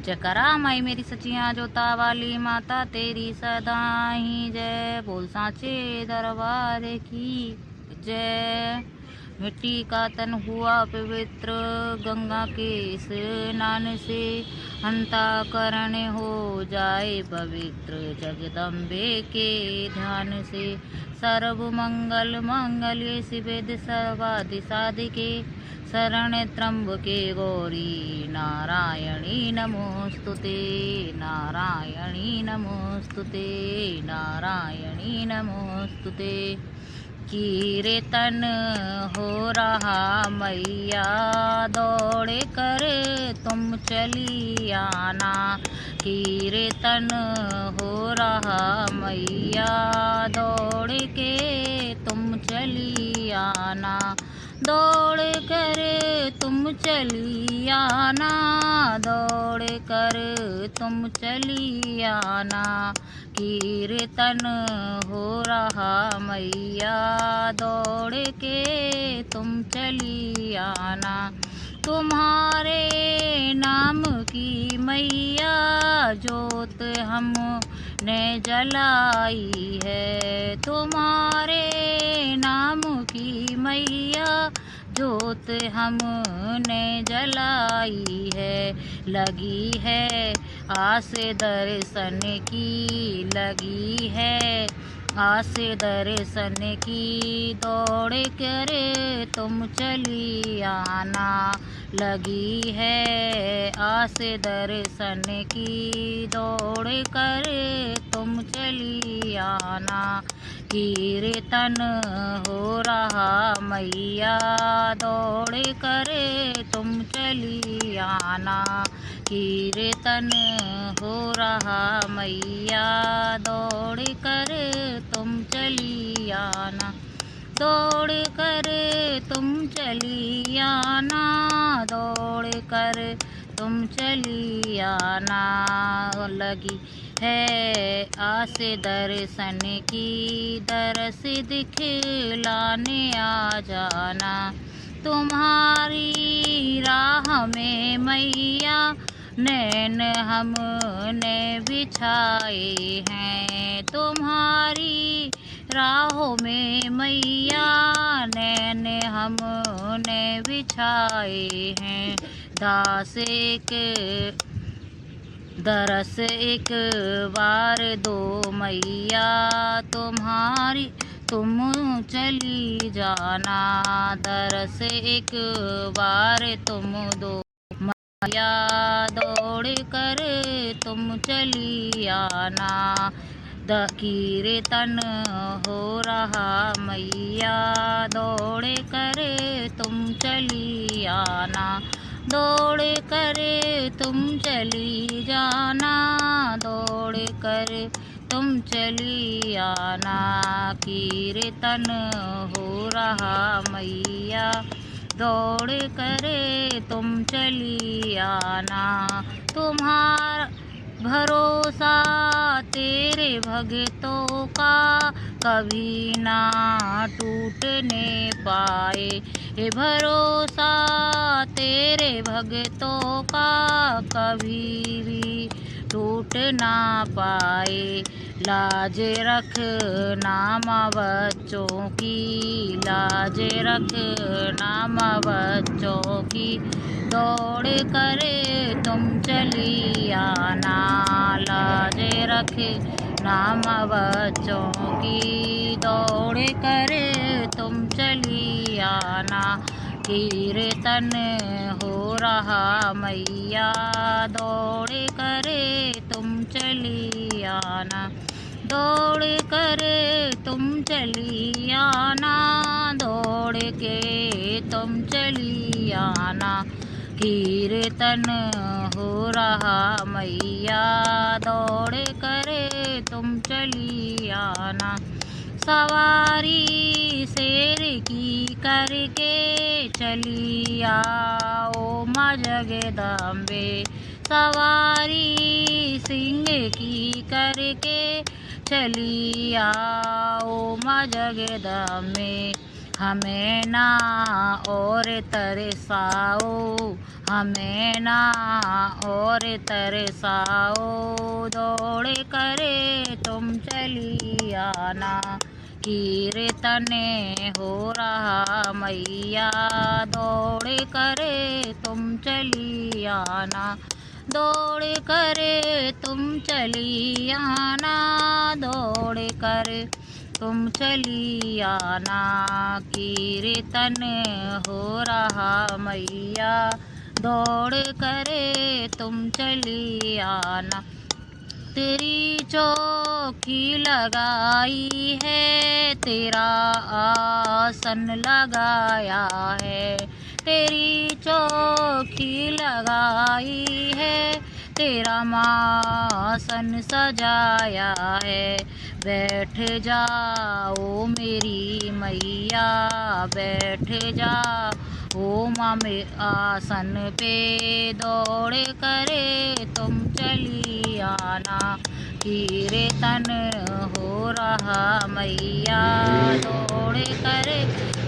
जयकारा माई मेरी सचिया जोता वाली माता तेरी सदा ही जय। बोल सांचे दरबार की जय। मिट्टी का तन हुआ पवित्र गंगा के स्नान से, अंतःकरण हो जाए पवित्र जगदम्बे के ध्यान से। सर्व मंगल मंगल्ये शिवे सर्वादि साधिके, शरण त्र्यंबके गौरी नारायणी नमोस्तुते। नारायणी नमोस्तुते, नारायणी नमोस्तुते। कीर्तन हो रहा मैया दौड़ कर तुम चली आना। कीर्तन हो रहा मैया दौड़ के तुम चली आना। दौड़ कर तुम चली आना, दौड़ कर तुम चली आना। कीर्तन हो रहा मैया दौड़ के तुम चली आना। तुम्हारे नाम की मैया जोत हमने जलाई है। तुम्हारे नाम की मैया जोत हमने जलाई है। लगी है आस दर्शन की, लगी है आस दर्शन की। दौड़ कर तुम चली आना, लगी है आस दर्शन की। दौड़ कर तुम चली आना। कीर्तन हो रहा मैया दौड़ कर तुम चली आना। कीर्तन हो रहा मैया दौड़ कर तुम चली आना। दौड़ कर तुम चली आना, दौड़ कर तुम चली आना। लगी है आस दर्शन की, दरस दिखलाने आ जाना। तुम्हारी राह में मैया नैन हमने बिछाए हैं। तुम्हारी राहों में मैया नैन हमने बिछाए हैं। दास एक दरस एक बार दो मैया तुम्हारी, तुम चली जाना। दरस एक बार तुम दो मैया दौड़ कर तुम चली आना। कीर्तन हो रहा मैया दौड़ कर तुम चली आना। दौड़ कर तुम चली जाना, दौड़ कर तुम चली आना। कीर्तन हो रहा मैया दौड़ कर तुम चली आना। तुम्हारा भरोसा तेरे भक्तों का कभी ना टूटने पाए। ये भरोसा तेरे भक्तों का कभी भी टूट ना पाए। लाज रखना माँ बच्चों की, लाज रखना माँ बच्चों की। दौड़ कर तुम चली आना, लाज रखना माँ बच्चों की। दौड़ कर तुम चली आना। कीर्तन हो रहा मैया दौड़ कर तुम चली आना। दौड़ कर तुम चली आना, दौड़ के तुम चली आना। कीर्तन हो रहा मैया दौड़ कर तुम चली आना। सवारी शेर की करके चली आओ माँ जगदम्बे। सवारी सिंह की करके चली आओ माँ जगदम्बे। हमें ना और तरसाओ, हमें ना और तरसाओ, दौड़ करे तुम चली आना। कीर्तन हो रहा मैया, दौड़ करे तुम चली आना। दौड़ करे तुम चली आना, दौड़ कर तुम चली आना। कीर्तन हो रहा मैया, दौड़ करे तुम चली आना। तेरी चौकी लगाई है, तेरा आसन लगाया है। तेरी चौकी लगाई है, तेरा आसन सजाया है। बैठ जाओ मेरी मैया, बैठ जाओ माँ में आसन पे, दौड़ करे तुम चली आना। कीर्तन हो रहा मैया, दौड़ करे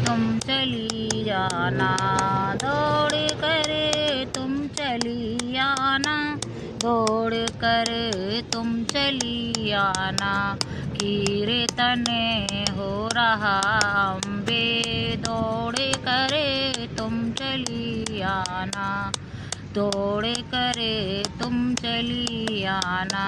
तुम चली आना। दौड़ करे तुम चली आना, दौड़ कर तुम चली आना। कीर्तन हो रहा अम्बे, दौड़ करे तुम चली आना। दौड़ करे तुम चली आना।